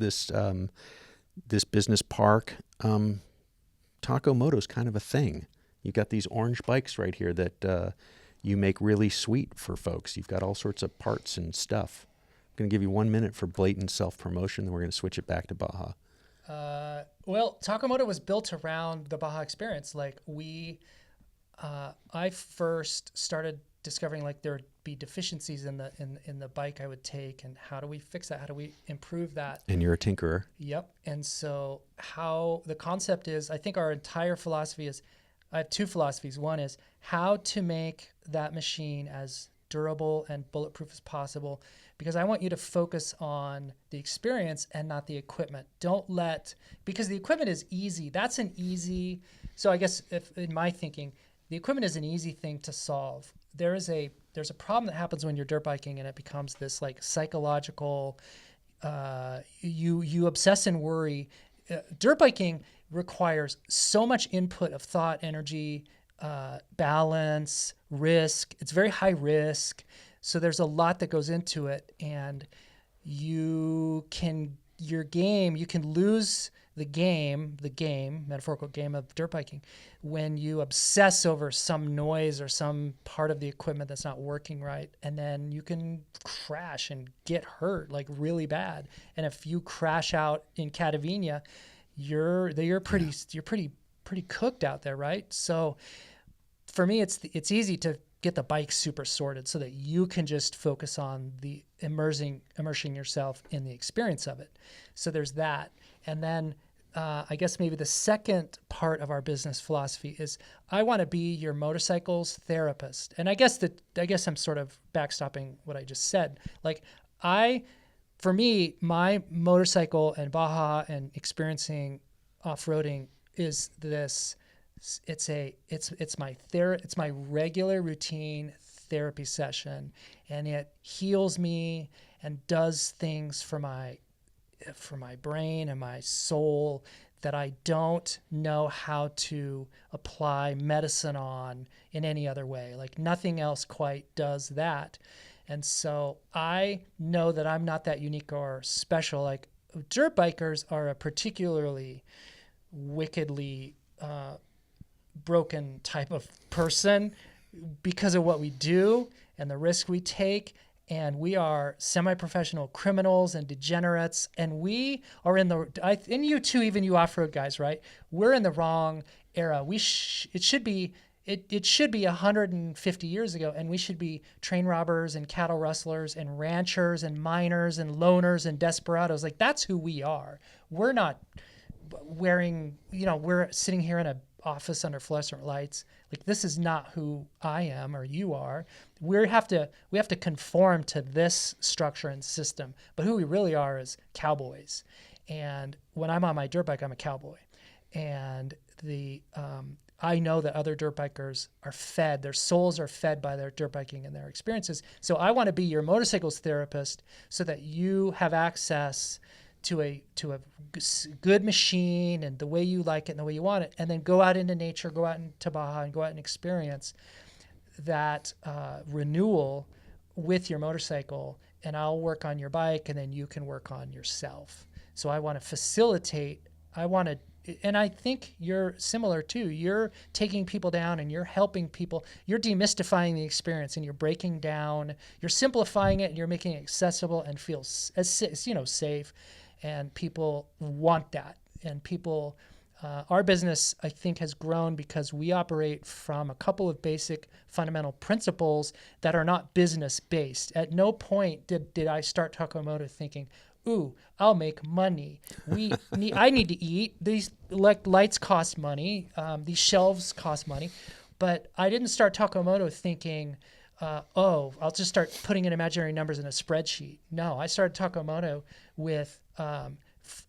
business park. Taco Moto is kind of a thing. You've got these orange bikes right here that you make really sweet for folks. You've got all sorts of parts and stuff. I'm going to give you 1 minute for blatant self-promotion, then we're going to switch it back to Baja. Well, Taco Moto was built around the Baja experience. Like I first started discovering like there would be deficiencies in the bike I would take, and how do we fix that? How do we improve that? And you're a tinkerer. Yep. And so how the concept is, I think our entire philosophy is, I have two philosophies. One is how to make that machine as durable and bulletproof as possible, because I want you to focus on the experience and not the equipment. Because the equipment is easy. So I guess if in my thinking, the equipment is an easy thing to solve. There's a problem that happens when you're dirt biking, and it becomes this like psychological, you obsess and worry. Dirt biking requires so much input of thought, energy, balance, risk. It's very high risk. So there's a lot that goes into it, and you can lose the game, metaphorical game of dirt biking, when you obsess over some noise or some part of the equipment that's not working right. And then you can crash and get hurt like really bad. And if you crash out in Catavina, you're pretty cooked out there, right? So for me, it's easy to get the bike super sorted so that you can just focus on the immersing yourself in the experience of it. So there's that. And then I guess maybe the second part of our business philosophy is I want to be your motorcycle's therapist. And I guess I'm sort of backstopping what I just said. Like for me, my motorcycle and Baja and experiencing off-roading is this. It's my regular routine therapy session, and it heals me and does things for my brain and my soul that I don't know how to apply medicine on in any other way. Like nothing else quite does that. And so I know that I'm not that unique or special. Like dirt bikers are a particularly wickedly broken type of person because of what we do and the risk we take. And we are semi-professional criminals and degenerates. And we are and you too, even you off-road guys, right? We're in the wrong era. It should be 150 years ago, and we should be train robbers and cattle rustlers and ranchers and miners and loners and desperados. Like, that's who we are. We're not wearing, we're sitting here in a office under fluorescent lights. Like, this is not who I am or you are. We have to conform to this structure and system. But who we really are is cowboys. And when I'm on my dirt bike, I'm a cowboy. And I know that other dirt bikers are fed, their souls are fed by their dirt biking and their experiences. So I want to be your motorcycles therapist so that you have access to a good machine and the way you like it and the way you want it, and then go out into nature, go out into Baja and go out and experience that renewal with your motorcycle, and I'll work on your bike and then you can work on yourself. So I want to facilitate, and I think you're similar too. You're taking people down and you're helping people. You're demystifying the experience and you're breaking down, you're simplifying it and you're making it accessible and feel safe. And people want that. And people, our business, I think, has grown because we operate from a couple of basic fundamental principles that are not business based. At no point did I start Taco Moto thinking, ooh, I'll make money. I need to eat. These lights cost money. These shelves cost money. But I didn't start Taco Moto thinking, I'll just start putting in imaginary numbers in a spreadsheet. No, I started Taco Moto with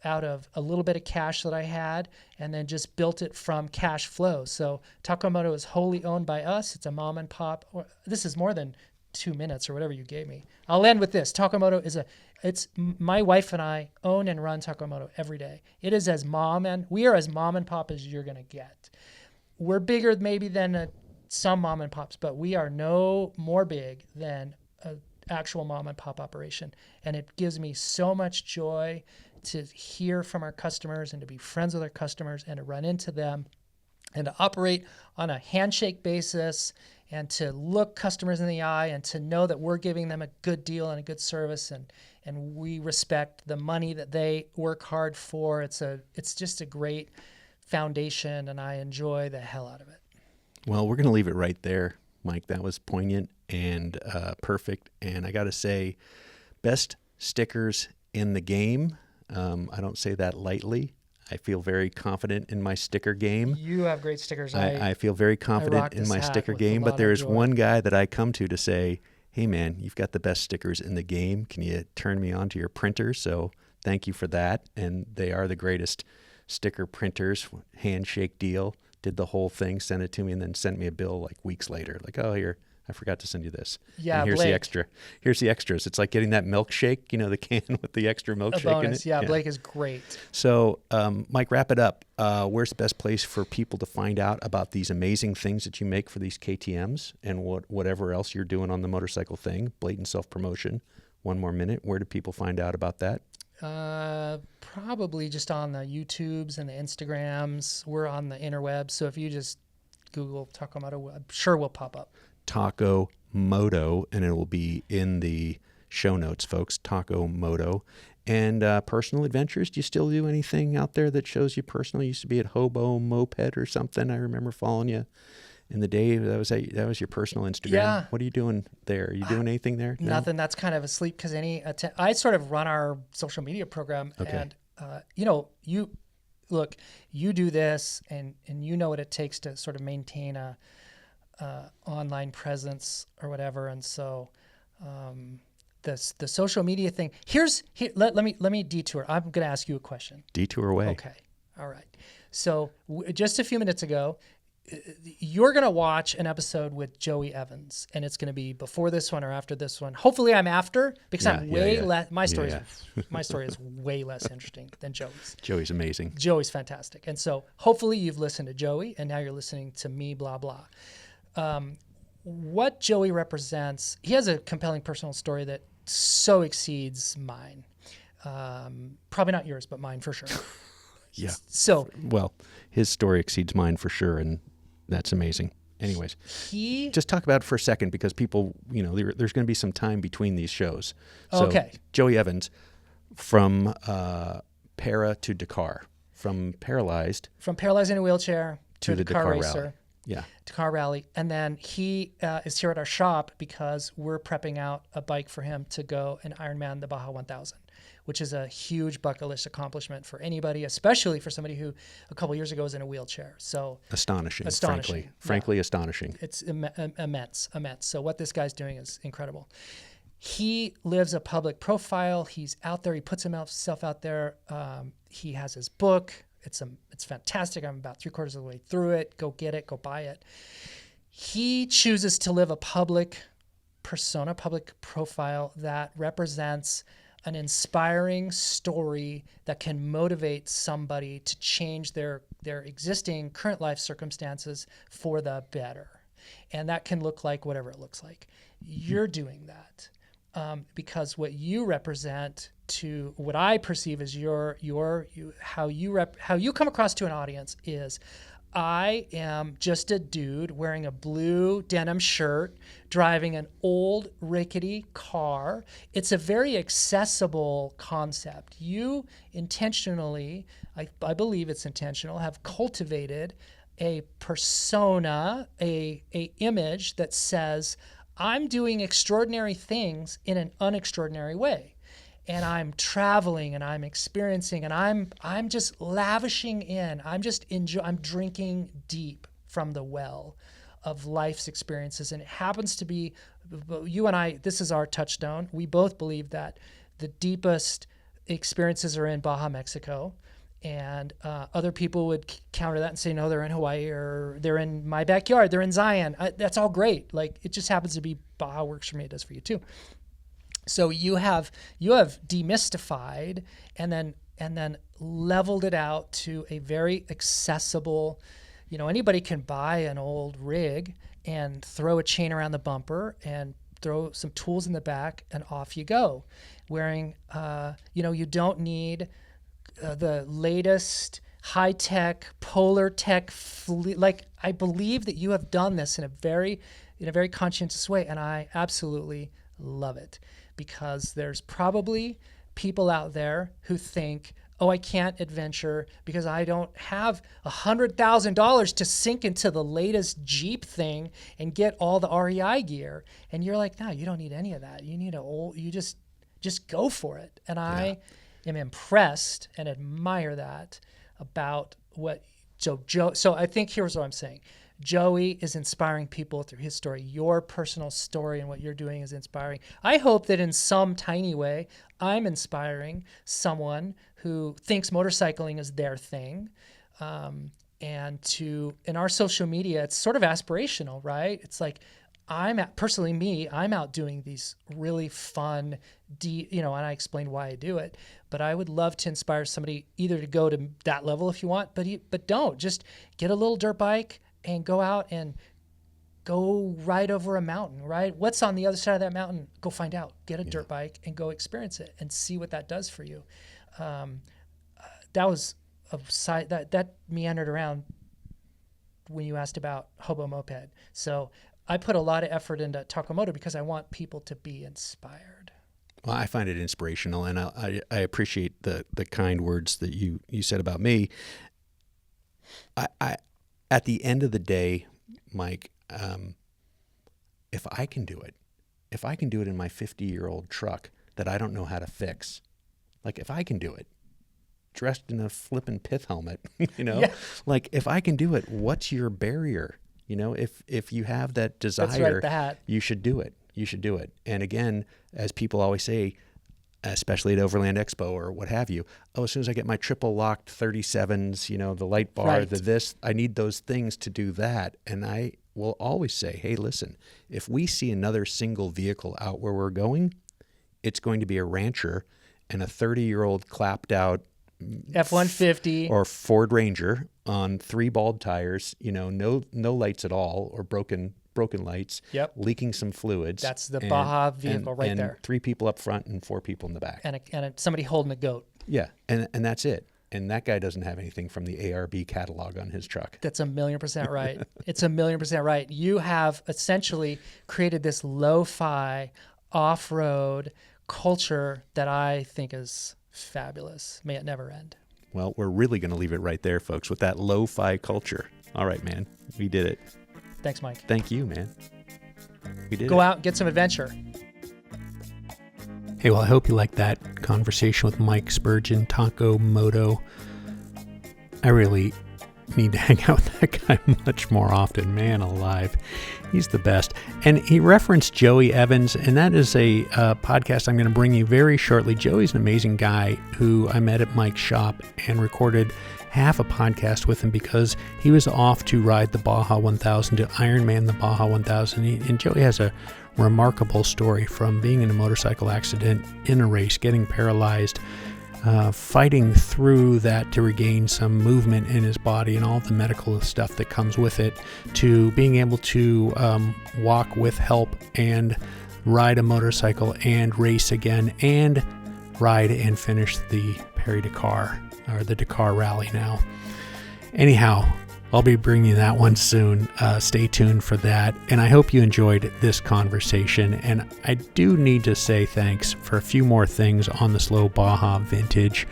out of a little bit of cash that I had, and then just built it from cash flow. So Taco Moto is wholly owned by us. It's a mom and pop. This is more than 2 minutes or whatever you gave me. I'll end with this. Taco Moto it's my wife and I own and run Taco Moto every day. We are as mom and pop as you're going to get. We're bigger maybe than some mom and pops, but we are no more big than an actual mom and pop operation. And it gives me so much joy to hear from our customers and to be friends with our customers and to run into them and to operate on a handshake basis and to look customers in the eye and to know that we're giving them a good deal and a good service, and we respect the money that they work hard for. It's just a great foundation, and I enjoy the hell out of it. Well, we're going to leave it right there, Mike. That was poignant and perfect. And I got to say, best stickers in the game. I don't say that lightly. I feel very confident in my sticker game. You have great stickers. I feel very confident in my sticker game, but there is one guy that I come to say, hey, man, you've got the best stickers in the game. Can you turn me on to your printer? So thank you for that. And they are the greatest sticker printers. Handshake deal. Did the whole thing, sent it to me, and then sent me a bill like weeks later. Like, oh, here, I forgot to send you this. Yeah, and here's Blake. the extra. Here's the extras. It's like getting that milkshake, the can with the extra milkshake in it. Yeah, Blake is great. So, Mike, wrap it up. Where's the best place for people to find out about these amazing things that you make for these KTMs and whatever else you're doing on the motorcycle thing? Blatant self-promotion. One more minute. Where do people find out about that? Probably just on the YouTubes and the Instagrams. We're on the interwebs. So if you just Google Taco Moto, I'm sure we'll pop up. Taco Moto, and it will be in the show notes, folks. Taco Moto. And personal adventures. Do you still do anything out there that shows you personal? You used to be at Hobo Moped or something. I remember following you in the day. That was your personal Instagram. Yeah. What are you doing there? Are you doing anything there? No? Nothing. That's kind of asleep because I sort of run our social media program. Okay. And, you do this and you know what it takes to sort of maintain a online presence or whatever. And so the social media thing, let me detour. I'm going to ask you a question. Detour away. Okay. All right. So just a few minutes ago, you're going to watch an episode with Joey Evans, and it's going to be before this one or after this one. Hopefully I'm after, because I'm way less, my story is way less interesting than Joey's. Joey's amazing. Joey's fantastic. And so hopefully you've listened to Joey and now you're listening to me, blah, blah. What Joey represents, he has a compelling personal story that so exceeds mine. Probably not yours, but mine for sure. Yeah. So, well, his story exceeds mine for sure, and that's amazing. Anyways, just talk about it for a second, because people, there's going to be some time between these shows. So okay. Joey Evans, from Para to Dakar, from paralyzed in a wheelchair to the Dakar racer. Rally. Yeah. Dakar Rally. And then he is here at our shop because we're prepping out a bike for him to go and Ironman the Baja 1000, which is a huge bucket list accomplishment for anybody, especially for somebody who a couple years ago was in a wheelchair. So astonishing. Frankly, astonishing. It's immense. So what this guy's doing is incredible. He lives a public profile. He's out there. He puts himself out there. He has his book. It's fantastic. I'm about 3/4 of the way through it. Go get it. Go buy it. He chooses to live a public persona, public profile that represents an inspiring story that can motivate somebody to change their existing current life circumstances for the better. And that can look like whatever it looks like. You're doing that because what you represent to what I perceive as how you come across to an audience is, I am just a dude wearing a blue denim shirt, driving an old rickety car. It's a very accessible concept. You intentionally, I believe it's intentional, have cultivated a persona, a image that says, I'm doing extraordinary things in an unextraordinary way. And I'm traveling and I'm experiencing and I'm just lavishing in. I'm drinking deep from the well of life's experiences. And it happens to be, you and I, this is our touchstone. We both believe that the deepest experiences are in Baja, Mexico. And other people would counter that and say, no, they're in Hawaii, or they're in my backyard, they're in Zion. That's all great. Like, it just happens to be Baja works for me, it does for you too. So you have demystified and then leveled it out to a very accessible, anybody can buy an old rig and throw a chain around the bumper and throw some tools in the back and off you go. Wearing, you don't need the latest high-tech, polar tech, like, I believe that you have done this in a very conscientious way, and I absolutely love it. Because there's probably people out there who think, oh, I can't adventure because I don't have $100,000 to sink into the latest Jeep thing and get all the REI gear. And you're like, no, you don't need any of that. You need you just go for it. And I am impressed and admire that about what Joe. So I think here's what I'm saying. Joey is inspiring people through his story. Your personal story and what you're doing is inspiring. I hope that in some tiny way, I'm inspiring someone who thinks motorcycling is their thing. And in our social media, it's sort of aspirational, right? It's like, I'm out doing these really fun, and I explain why I do it. But I would love to inspire somebody either to go to that level if you want, but don't. Just get a little dirt bike and go out and go ride over a mountain, right? What's on the other side of that mountain? Go find out. Get a dirt bike and go experience it and see what that does for you. That was a side that meandered around when you asked about Hobo Moped. So I put a lot of effort into Taco Moto because I want people to be inspired. Well, I find it inspirational, and I appreciate the kind words that you said about me. I at the end of the day, Mike, if I can do it in my 50-year-old truck that I don't know how to fix, like if I can do it, dressed in a flippin' pith helmet, like if I can do it, what's your barrier? If you have that desire, you should do it. You should do it. And again, as people always say, especially at Overland Expo or what have you, as soon as I get my triple locked 37s, the light bar, I need those things to do that. And I will always say, hey, listen, if we see another single vehicle out where we're going, it's going to be a Rancher and a 30-year-old clapped out F-150 or Ford Ranger on 3 bald tires, no lights at all, or broken broken lights, Yep. leaking some fluids. That's the Baja vehicle right and there. 3 people up front and 4 people in the back. And somebody holding a goat. Yeah, and that's it. And that guy doesn't have anything from the ARB catalog on his truck. That's 1,000,000% right. It's 1,000,000% right. You have essentially created this lo-fi off-road culture that I think is fabulous. May it never end. Well, we're really going to leave it right there, folks, with that lo-fi culture. All right, man. We did it. Thanks, Mike. Thank you, man. We did Go it. out and get some adventure. Hey, well, I hope you liked that conversation with Mike Spurgin, Taco Moto. I really need to hang out with that guy much more often. Man alive. He's the best. And he referenced Joey Evans, and that is a podcast I'm going to bring you very shortly. Joey's an amazing guy who I met at Mike's shop and recorded half a podcast with him because he was off to ride the Baja 1000 to Ironman the Baja 1000. And Joey has a remarkable story from being in a motorcycle accident in a race, getting paralyzed, fighting through that to regain some movement in his body and all the medical stuff that comes with it, to being able to walk with help and ride a motorcycle and race again and ride and finish the Paris-Dakar, or the Dakar Rally now. Anyhow, I'll be bringing you that one soon. Stay tuned for that. And I hope you enjoyed this conversation. And I do need to say thanks for a few more things on the Slow Baja Vintage.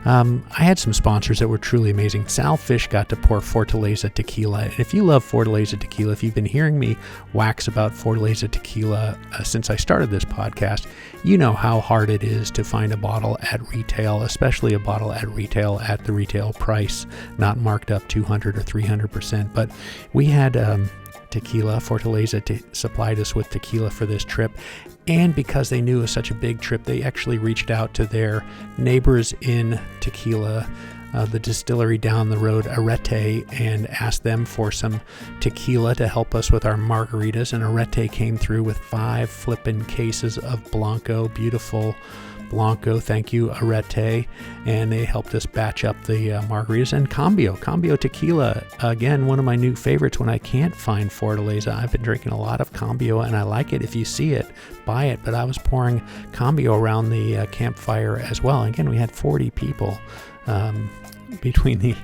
I had some sponsors that were truly amazing. Sal Fish got to pour Fortaleza tequila. And if you love Fortaleza tequila, if you've been hearing me wax about Fortaleza tequila since I started this podcast, you know how hard it is to find a bottle at retail, especially a bottle at retail at the retail price, not marked up 200 or 300%. But we had tequila. Fortaleza supplied us with tequila for this trip. And because they knew it was such a big trip, they actually reached out to their neighbors in Tequila, the distillery down the road, Arete, and asked them for some tequila to help us with our margaritas. And Arete came through with 5 flippin' cases of Blanco, beautiful Blanco. Thank you, Arete. And they helped us batch up the margaritas. And Cambio Tequila, again, one of my new favorites when I can't find Fortaleza. I've been drinking a lot of Cambio, and I like it. If you see it, buy it. But I was pouring Cambio around the campfire as well. Again, we had 40 people. Between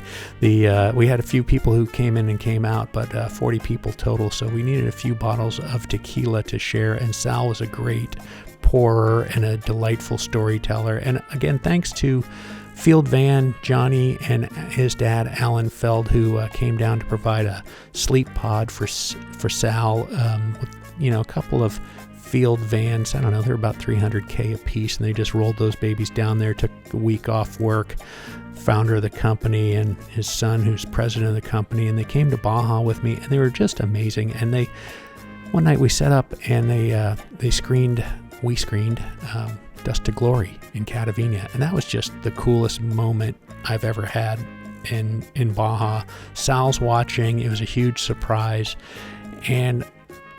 we had a few people who came in and came out, but 40 people total. So we needed a few bottles of tequila to share. And Sal was a great pourer and a delightful storyteller. And again, thanks to Field Van, Johnny, and his dad, Alan Feld, who came down to provide a sleep pod for Sal, with, a couple of Field Vans. I don't know, they're about $300K a piece, and they just rolled those babies down there, took a week off work. Founder of the company and his son, who's president of the company, and they came to Baja with me, and they were just amazing. And one night we set up and we screened Dust to Glory in Catavina, and that was just the coolest moment I've ever had in Baja. Sal's watching. It was a huge surprise, and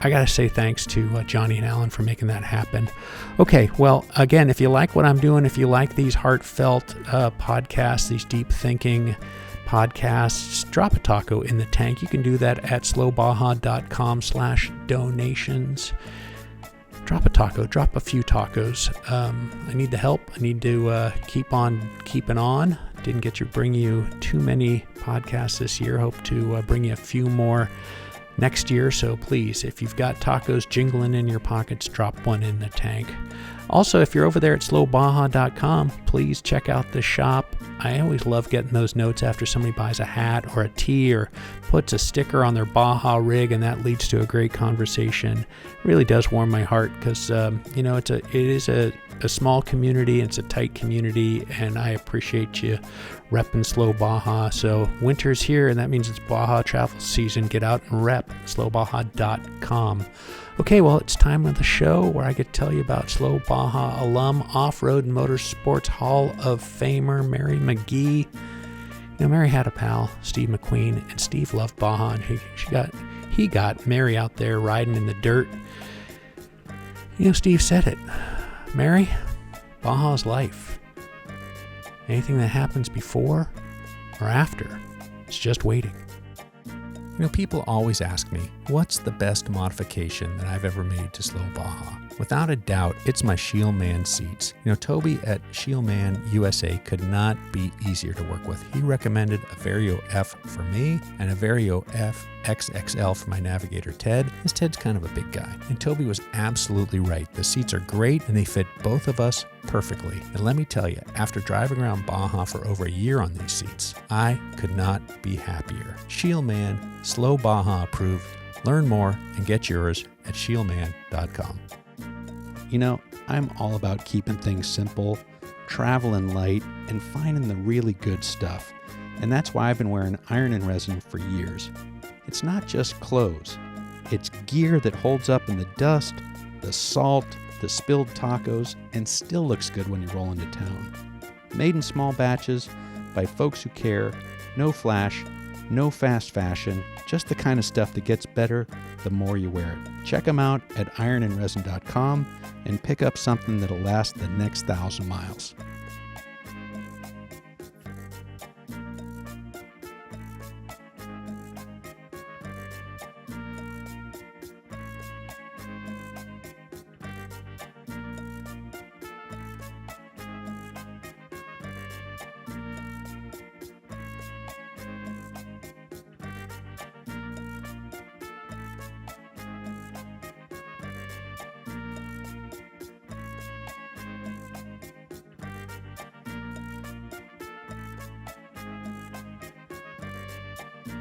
I got to say thanks to Johnny and Alan for making that happen. Okay, well, again, if you like what I'm doing, if you like these heartfelt podcasts, these deep thinking podcasts, drop a taco in the tank. You can do that at slowbaja.com/donations. Drop a taco, drop a few tacos. I need the help. I need to keep on keeping on. Didn't get to bring you too many podcasts this year. Hope to bring you a few more next year. So please, if you've got tacos jingling in your pockets, drop one in the tank. Also, if you're over there at slowbaja.com, please check out the shop. I always love getting those notes after somebody buys a hat or a tee or puts a sticker on their Baja rig, and that leads to a great conversation. It really does warm my heart because, it is a small community, it's a tight community, and I appreciate you repping Slow Baja. So winter's here, and that means it's Baja travel season. Get out and rep slowbaja.com. Okay, well, it's time of the show where I get to tell you about Slow Baja alum, Off-Road Motorsports Hall of Famer Mary McGee. Mary had a pal, Steve McQueen, and Steve loved Baja, and he got Mary out there riding in the dirt. Steve said it. Mary, Baja's life. Anything that happens before or after, it's just waiting. People always ask me, What's the best modification that I've ever made to Slow Baja? Without a doubt, it's my Shieldman seats. Toby at Shieldman USA could not be easier to work with. He recommended a Vario F for me and a Vario F XXL for my navigator Ted, as Ted's kind of a big guy. And Toby was absolutely right. The seats are great and they fit both of us perfectly. And let me tell you, after driving around Baja for over a year on these seats, I could not be happier. Shieldman, Slow Baja approved. Learn more and get yours at shieldman.com. I'm all about keeping things simple, traveling light, and finding the really good stuff. And that's why I've been wearing iron and resin for years. It's not just clothes. It's gear that holds up in the dust, the salt, the spilled tacos, and still looks good when you roll into town. Made in small batches by folks who care, no flash, no fast fashion, just the kind of stuff that gets better the more you wear it. Check them out at ironandresin.com and pick up something that'll last the next 1,000 miles.